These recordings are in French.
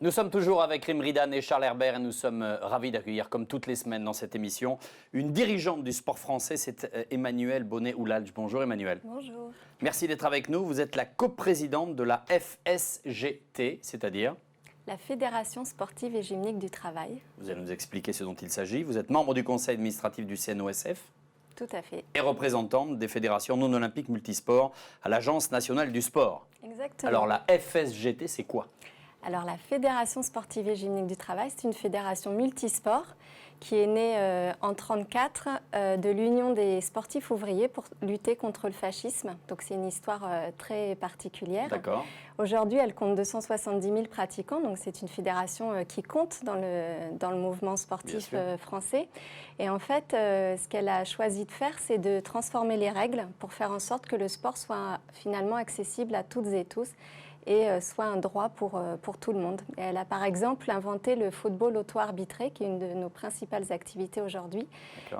Nous sommes toujours avec Rim Ridan et Charles Herbert et nous sommes ravis d'accueillir, comme toutes les semaines dans cette émission, une dirigeante du sport français, c'est Emmanuelle Bonnet-Oulalj. Bonjour Emmanuelle. Bonjour. Merci d'être avec nous. Vous êtes la coprésidente de la FSGT, c'est-à-dire la Fédération sportive et gymnique du travail. Vous allez nous expliquer ce dont il s'agit. Vous êtes membre du conseil administratif du CNOSF. Tout à fait. Et représentante des fédérations non olympiques multisports à l'Agence nationale du sport. Exactement. Alors la FSGT, c'est quoi ? Alors la Fédération sportive et gymnique du travail, c'est une fédération multisport qui est née en 1934 de l'Union des sportifs ouvriers pour lutter contre le fascisme. Donc c'est une histoire très particulière. D'accord. Aujourd'hui, elle compte 270 000 pratiquants, donc c'est une fédération qui compte dans le mouvement sportif français. Et en fait, ce qu'elle a choisi de faire, c'est de transformer les règles pour faire en sorte que le sport soit finalement accessible à toutes et tous et soit un droit pour tout le monde. Et elle a par exemple inventé le football auto-arbitré, qui est une de nos principales activités aujourd'hui,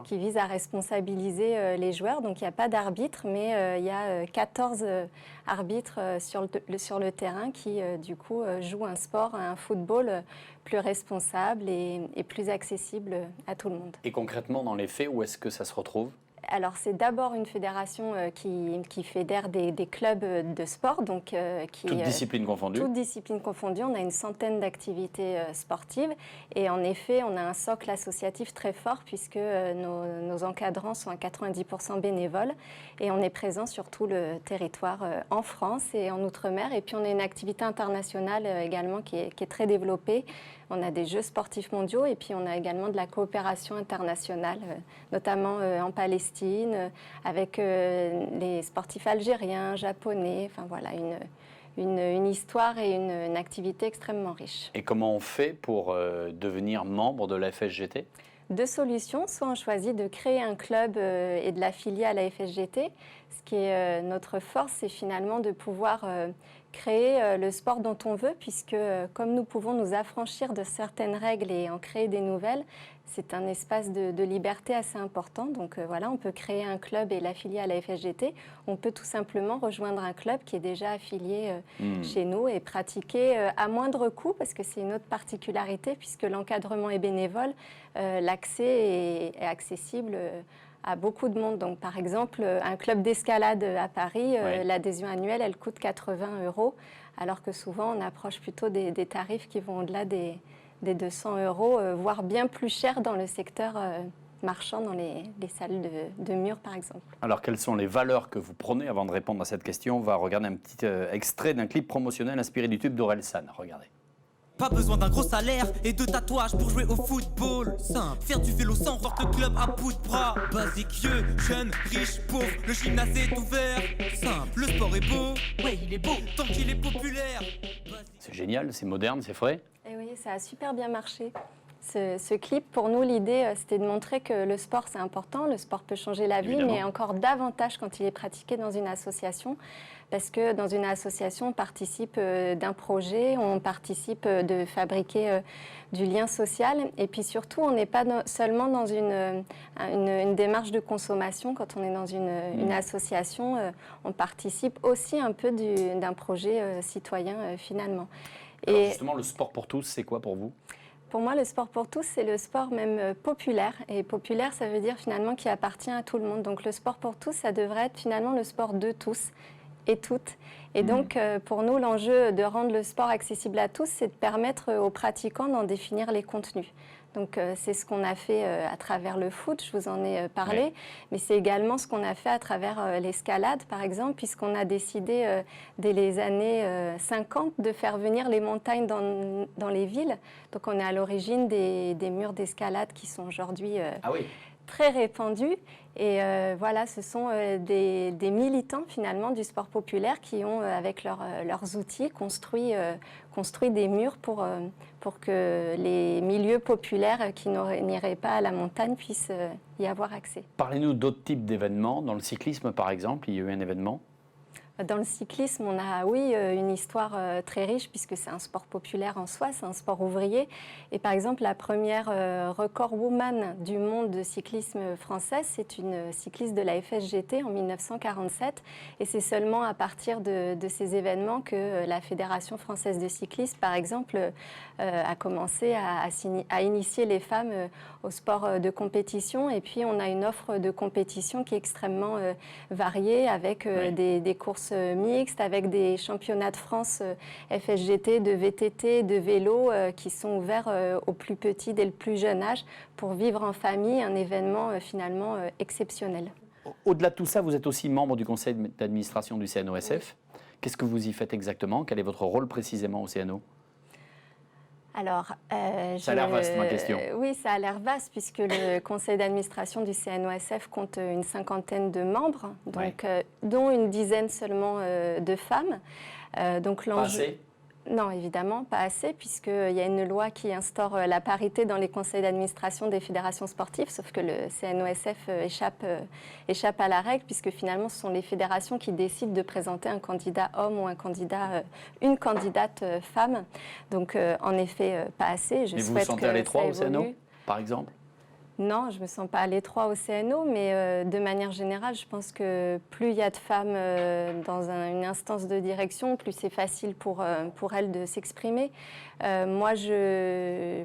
qui vise à responsabiliser les joueurs. Donc il n'y a pas d'arbitre, mais il y a 14 arbitres sur le terrain qui du coup jouent un sport, un football plus responsable et plus accessible à tout le monde. Et concrètement, dans les faits, où est-ce que ça se retrouve ? Alors, c'est d'abord une fédération qui fédère des clubs de sport. Donc, toutes disciplines confondues. Toutes disciplines confondues. On a une centaine d'activités sportives. Et en effet, on a un socle associatif très fort puisque nos encadrants sont à 90% bénévoles. Et on est présent sur tout le territoire en France et en Outre-mer. Et puis, on a une activité internationale également qui est très développée. On a des Jeux sportifs mondiaux et puis on a également de la coopération internationale, notamment en Palestine, avec les sportifs algériens, japonais. Enfin voilà, une histoire et une activité extrêmement riche. Et comment on fait pour devenir membre de la FSGT ? Deux solutions. Soit on choisit de créer un club et de l'affilier à la FSGT. Ce qui est notre force, c'est finalement de pouvoir créer le sport dont on veut, puisque comme nous pouvons nous affranchir de certaines règles et en créer des nouvelles, c'est un espace de liberté assez important. Donc voilà, on peut créer un club et l'affilier à la FSGT. On peut tout simplement rejoindre un club qui est déjà affilié chez nous et pratiquer à moindre coût, parce que c'est une autre particularité, puisque l'encadrement est bénévole, l'accès est accessible à beaucoup de monde. Donc, par exemple, un club d'escalade à Paris, l'adhésion annuelle, elle coûte 80 €, alors que souvent, on approche plutôt des tarifs qui vont au-delà des 200 €, voire bien plus cher dans le secteur marchand, dans les salles de mur, par exemple. Alors, quelles sont les valeurs que vous prenez avant de répondre à cette question ? On va regarder un petit extrait d'un clip promotionnel inspiré du tube d'Orelsan. Regardez. Pas besoin d'un gros salaire et de tatouages pour jouer au football. Simple, faire du vélo sans voir le club à bout de bras. Basique, vieux, jeune, riche, pauvre, le gymnase est ouvert. Simple, le sport est beau, ouais il est beau, tant qu'il est populaire. C'est génial, c'est moderne, c'est frais. Et oui, ça a super bien marché. Ce clip, pour nous, l'idée, c'était de montrer que le sport, c'est important. Le sport peut changer la vie, mais encore davantage quand il est pratiqué dans une association. Parce que dans une association, on participe d'un projet, on participe de fabriquer du lien social. Et puis surtout, on n'est pas seulement dans une démarche de consommation. Quand on est dans une association, on participe aussi un peu d'un projet citoyen, finalement. Alors justement, le sport pour tous, c'est quoi pour vous ? Pour moi, le sport pour tous, c'est le sport même populaire. Et populaire, ça veut dire finalement qui appartient à tout le monde. Donc le sport pour tous, ça devrait être finalement le sport de tous et toutes. Et donc, pour nous, l'enjeu de rendre le sport accessible à tous, c'est de permettre aux pratiquants d'en définir les contenus. Donc, c'est ce qu'on a fait à travers le foot, je vous en ai parlé, mais c'est également ce qu'on a fait à travers l'escalade, par exemple, puisqu'on a décidé, dès les années 50, de faire venir les montagnes dans les villes. Donc, on est à l'origine des murs d'escalade qui sont aujourd'hui très répandus. Et voilà, ce sont des militants, finalement, du sport populaire qui ont, avec leurs outils, construit des murs pour que les milieux populaires qui n'iraient pas à la montagne puissent y avoir accès. Parlez-nous d'autres types d'événements. Dans le cyclisme, par exemple, il y a eu un événement ? Dans le cyclisme, on a, oui, une histoire très riche puisque c'est un sport populaire en soi, c'est un sport ouvrier. Et par exemple, la première record woman du monde de cyclisme français, c'est une cycliste de la FSGT en 1947. Et c'est seulement à partir de ces événements que la Fédération française de cyclisme, par exemple, a commencé à initier les femmes au sport de compétition. Et puis, on a une offre de compétition qui est extrêmement variée avec des courses mixtes, avec des championnats de France FSGT, de VTT, de vélo qui sont ouverts aux plus petits dès le plus jeune âge pour vivre en famille un événement finalement exceptionnel. Au-delà de tout ça, vous êtes aussi membre du conseil d'administration du CNOSF. Oui. Qu'est-ce que vous y faites exactement? Quel est votre rôle précisément au CNO? Alors, ça a l'air vaste, ma question. Oui, ça a l'air vaste, puisque le conseil d'administration du CNOSF compte une 50aine de membres, donc, dont une dizaine seulement de femmes. Donc, pas assez? Non, évidemment, pas assez, puisqu'il y a une loi qui instaure la parité dans les conseils d'administration des fédérations sportives, sauf que le CNOSF échappe à la règle, puisque finalement, ce sont les fédérations qui décident de présenter un candidat homme ou une candidate femme. Donc, en effet, pas assez. Mais vous vous sentez à l'étroit au CNO, par exemple? Non, je ne me sens pas à l'étroit au CNO, mais de manière générale, je pense que plus il y a de femmes dans une instance de direction, plus c'est facile pour elles de s'exprimer. Moi,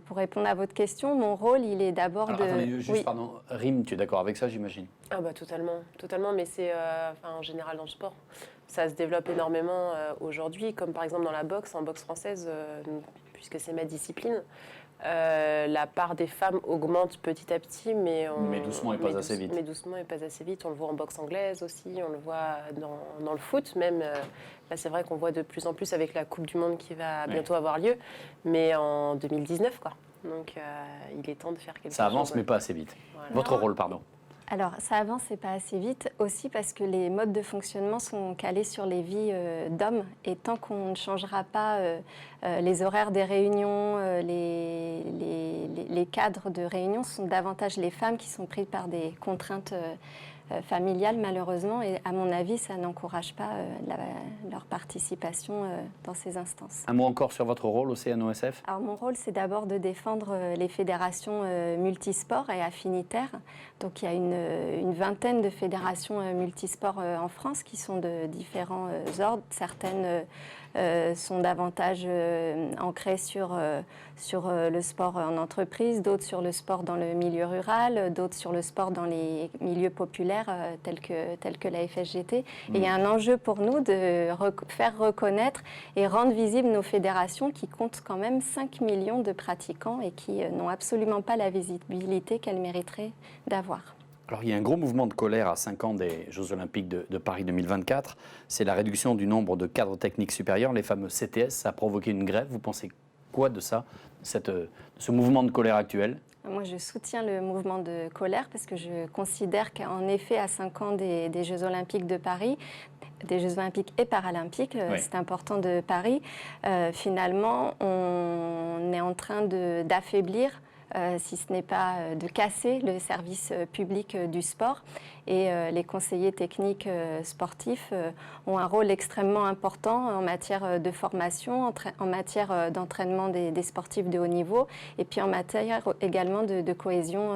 pour répondre à votre question, mon rôle, il est d'abord de... Attendez, juste, pardon, Rim, tu es d'accord avec ça, j'imagine? Ah bah totalement, mais c'est en général dans le sport. Ça se développe énormément aujourd'hui, comme par exemple dans la boxe, en boxe française, puisque c'est ma discipline. La part des femmes augmente petit à petit, mais doucement et pas assez vite. Mais doucement et pas assez vite. On le voit en boxe anglaise aussi, on le voit dans le foot même. Là, c'est vrai qu'on voit de plus en plus avec la Coupe du Monde qui va bientôt avoir lieu, mais en 2019, quoi. Donc, il est temps de faire quelque chose. Ça avance, mais pas assez vite. Voilà. Votre rôle, pardon. Alors, ça avance et pas assez vite, aussi parce que les modes de fonctionnement sont calés sur les vies d'hommes. Et tant qu'on ne changera pas les horaires des réunions, les cadres de réunion, ce sont davantage les femmes qui sont prises par des contraintes familiales, malheureusement. Et à mon avis, ça n'encourage pas leur participation dans ces instances. Un mot encore sur votre rôle au CNOSF? Alors, mon rôle, c'est d'abord de défendre les fédérations multisports et affinitaires. Donc, il y a une vingtaine de fédérations multisports en France qui sont de différents ordres. Certaines sont davantage ancrées sur le sport en entreprise, d'autres sur le sport dans le milieu rural, d'autres sur le sport dans les milieux populaires tels que la FSGT. Et il y a un enjeu pour nous de faire reconnaître et rendre visibles nos fédérations qui comptent quand même 5 millions de pratiquants et qui n'ont absolument pas la visibilité qu'elles mériteraient d'avoir. Alors, il y a un gros mouvement de colère à 5 ans des Jeux Olympiques de Paris 2024. C'est la réduction du nombre de cadres techniques supérieurs, les fameux CTS. Ça a provoqué une grève. Vous pensez quoi de ça, ce mouvement de colère actuel? Moi, je soutiens le mouvement de colère parce que je considère qu'en effet, à 5 ans des Jeux Olympiques de Paris, des Jeux Olympiques et Paralympiques, c'est important de Paris, finalement, on est en train d'affaiblir si ce n'est pas de casser le service public du sport. Et les conseillers techniques sportifs ont un rôle extrêmement important en matière de formation, en matière d'entraînement des sportifs de haut niveau, et puis en matière également de cohésion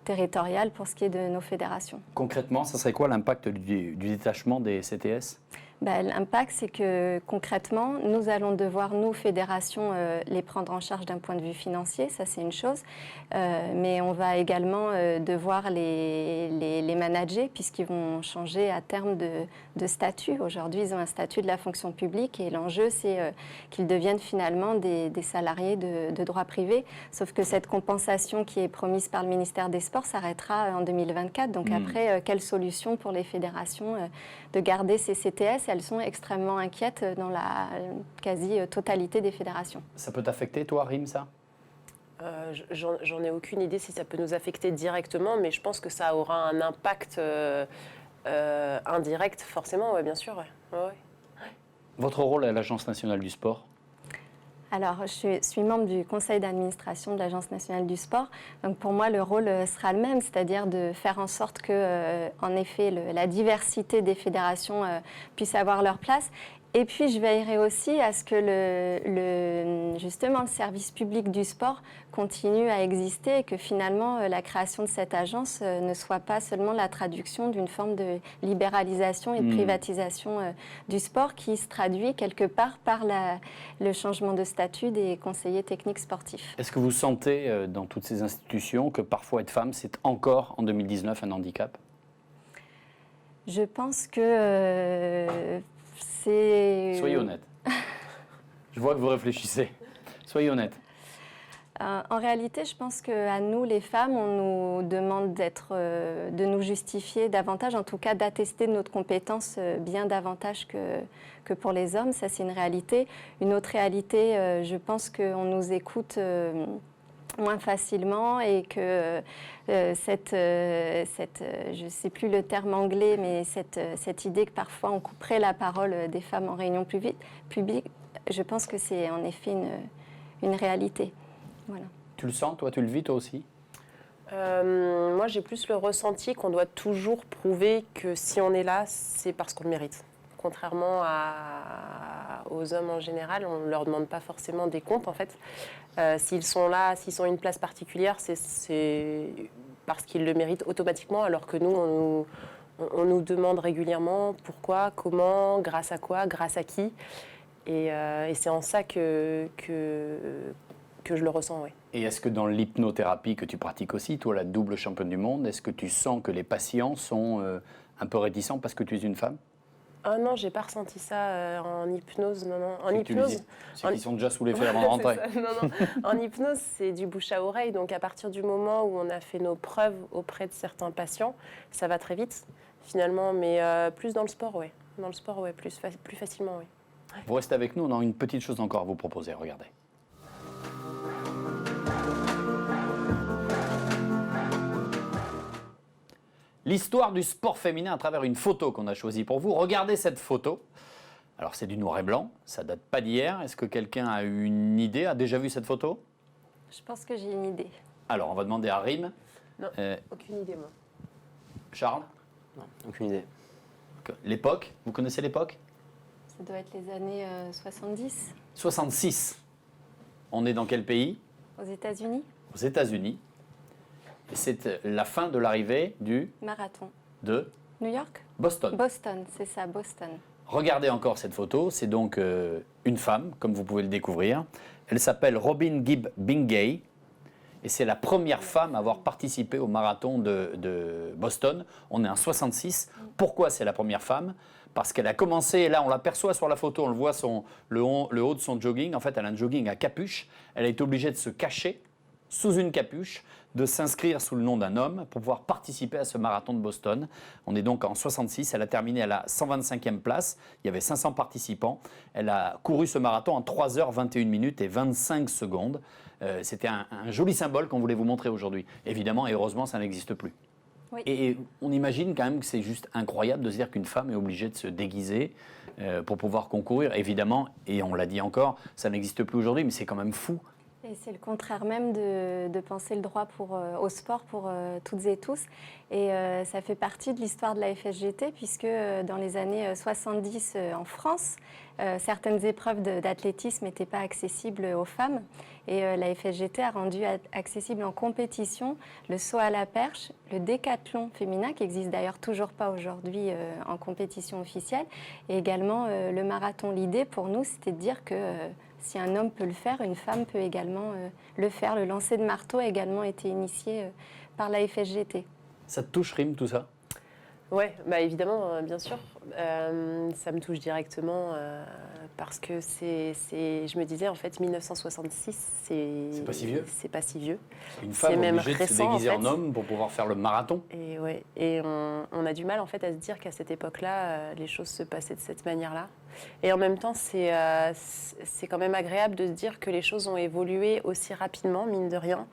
territoriale pour ce qui est de nos fédérations. Concrètement, ça serait quoi l'impact du détachement des CTS ? L'impact, c'est que concrètement, nous allons devoir, nous, fédérations, les prendre en charge d'un point de vue financier, ça c'est une chose, mais on va également devoir les manager puisqu'ils vont changer à terme de statut. Aujourd'hui, ils ont un statut de la fonction publique et l'enjeu, c'est qu'ils deviennent finalement des salariés de droit privé, sauf que cette compensation qui est promise par le ministère des Sports s'arrêtera en 2024. Donc après, quelle solution pour les fédérations de garder ces CTS ? Elles sont extrêmement inquiètes dans la quasi-totalité des fédérations. Ça peut t'affecter, toi, Rim, ça ? J'en ai aucune idée si ça peut nous affecter directement, mais je pense que ça aura un impact indirect, forcément, ouais, bien sûr. Ouais. Votre rôle à l'Agence nationale du sport ? Alors, je suis membre du conseil d'administration de l'Agence nationale du sport. Donc, pour moi, le rôle sera le même, c'est-à-dire de faire en sorte que, en effet, la diversité des fédérations puisse avoir leur place. Et puis, je veillerai aussi à ce que justement le service public du sport continue à exister et que finalement la création de cette agence ne soit pas seulement la traduction d'une forme de libéralisation et de privatisation du sport qui se traduit quelque part par le changement de statut des conseillers techniques sportifs. Est-ce que vous sentez dans toutes ces institutions que parfois être femme, c'est encore en 2019 un handicap ? Je pense que Soyez honnête. Je vois que vous réfléchissez. Soyez honnête. En réalité, je pense qu'à nous, les femmes, on nous demande de nous justifier davantage, en tout cas d'attester de notre compétence bien davantage que pour les hommes. Ça, c'est une réalité. Une autre réalité, je pense qu'on nous écoute moins facilement et que je ne sais plus le terme anglais, mais cette idée que parfois on couperait la parole des femmes en réunion publique, je pense que c'est en effet une réalité. Voilà. Tu le sens, toi, tu le vis, toi aussi ? Moi, j'ai plus le ressenti qu'on doit toujours prouver que si on est là, c'est parce qu'on le mérite. Contrairement aux hommes en général, on ne leur demande pas forcément des comptes, en fait. S'ils sont là, s'ils ont une place particulière, c'est parce qu'ils le méritent automatiquement, alors que nous, on nous demande régulièrement pourquoi, comment, grâce à quoi, grâce à qui. Et c'est en ça que je le ressens, oui. Et est-ce que dans l'hypnothérapie que tu pratiques aussi, toi, la double championne du monde, est-ce que tu sens que les patients sont un peu réticents parce que tu es une femme ? Ah non, j'ai pas ressenti ça en hypnose. Non. En hypnose, c'est qu'ils sont déjà sous l'effet avant de rentrer. Non. En hypnose, c'est du bouche à oreille. Donc à partir du moment où on a fait nos preuves auprès de certains patients, ça va très vite finalement. Mais plus dans le sport, oui. Dans le sport, oui, plus facilement, oui. Vous restez avec nous, on a une petite chose encore à vous proposer. Regardez. L'histoire du sport féminin à travers une photo qu'on a choisie pour vous. Regardez cette photo. Alors c'est du noir et blanc, ça date pas d'hier. Est-ce que quelqu'un a eu une idée, a déjà vu cette photo ? Je pense que j'ai une idée. Alors on va demander à Rim. Non, aucune idée, moi. Charles ? Non, aucune idée. L'époque, vous connaissez l'époque ? Ça doit être les années 70. 66. On est dans quel pays ? Aux États-Unis. Aux États-Unis. C'est la fin de l'arrivée du Marathon. de New York ? Boston. Boston, c'est ça, Boston. Regardez encore cette photo, c'est donc une femme, comme vous pouvez le découvrir. Elle s'appelle Robin Gibb Bingay et c'est la première femme à avoir participé au marathon de Boston. On est en 66. Pourquoi c'est la première femme ? Parce qu'elle a commencé, et là on l'aperçoit sur la photo, on le voit le haut de son jogging. En fait, elle a un jogging à capuche. Elle a été obligée de se cacher sous une capuche, de s'inscrire sous le nom d'un homme pour pouvoir participer à ce marathon de Boston. On est donc en 66, elle a terminé à la 125e place, il y avait 500 participants. Elle a couru ce marathon en 3h21 minutes et 25 secondes. C'était un joli symbole qu'on voulait vous montrer aujourd'hui. Évidemment et heureusement, ça n'existe plus. Oui. Et on imagine quand même que c'est juste incroyable de se dire qu'une femme est obligée de se déguiser pour pouvoir concourir. Évidemment, et on l'a dit encore, ça n'existe plus aujourd'hui, mais c'est quand même fou. Et c'est le contraire même de penser le droit au sport pour toutes et tous. Et ça fait partie de l'histoire de la FSGT, puisque dans les années 70 en France, certaines épreuves d'athlétisme n'étaient pas accessibles aux femmes. Et la FSGT a rendu accessible en compétition le saut à la perche, le décathlon féminin, qui n'existe d'ailleurs toujours pas aujourd'hui en compétition officielle, et également le marathon. L'idée pour nous, c'était de dire que si un homme peut le faire, une femme peut également le faire. Le lancer de marteau a également été initié par la FSGT. Ça te touche, Rim, tout ça ? Oui, bah évidemment, bien sûr. Ça me touche directement parce que je me disais, en fait, 1966, c'est pas si vieux. C'est pas si vieux. Une femme même obligée de se récent, déguiser en fait. en homme pour pouvoir faire le marathon. Et, ouais, et on a du mal, en fait, à se dire qu'à cette époque-là, les choses se passaient de cette manière-là. Et en même temps, c'est quand même agréable de se dire que les choses ont évolué aussi rapidement, mine de rien,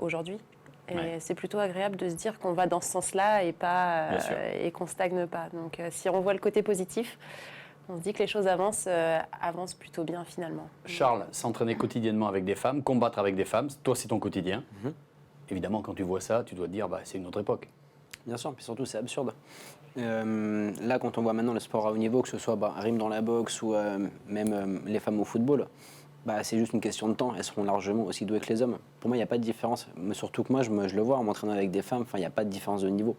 aujourd'hui. Et Ouais. c'est plutôt agréable de se dire qu'on va dans ce sens-là et pas Bien sûr. et qu'on stagne pas. Donc, si on voit le côté positif, On se dit que les choses avancent plutôt bien finalement. Charles, s'entraîner quotidiennement avec des femmes, combattre avec des femmes, toi c'est ton quotidien. Évidemment, quand tu vois ça, tu dois te dire, c'est une autre époque. Bien sûr, puis surtout c'est absurde. Là, quand on voit maintenant le sport à haut niveau, que ce soit rime dans la boxe ou même les femmes au football, c'est juste une question de temps. Elles seront largement aussi douées que les hommes. Pour moi, il n'y a pas de différence. Mais surtout que moi, je le vois en m'entraînant avec des femmes, il n'y a pas de différence de niveau.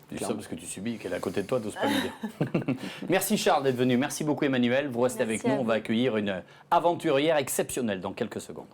Tu sais parce que tu subis, qu'elle est à côté de toi, t'oses pas lui dire. Merci Charles d'être venu. Merci beaucoup Emmanuel. Vous restez Merci avec nous. à On vous. va accueillir une aventurière exceptionnelle dans quelques secondes.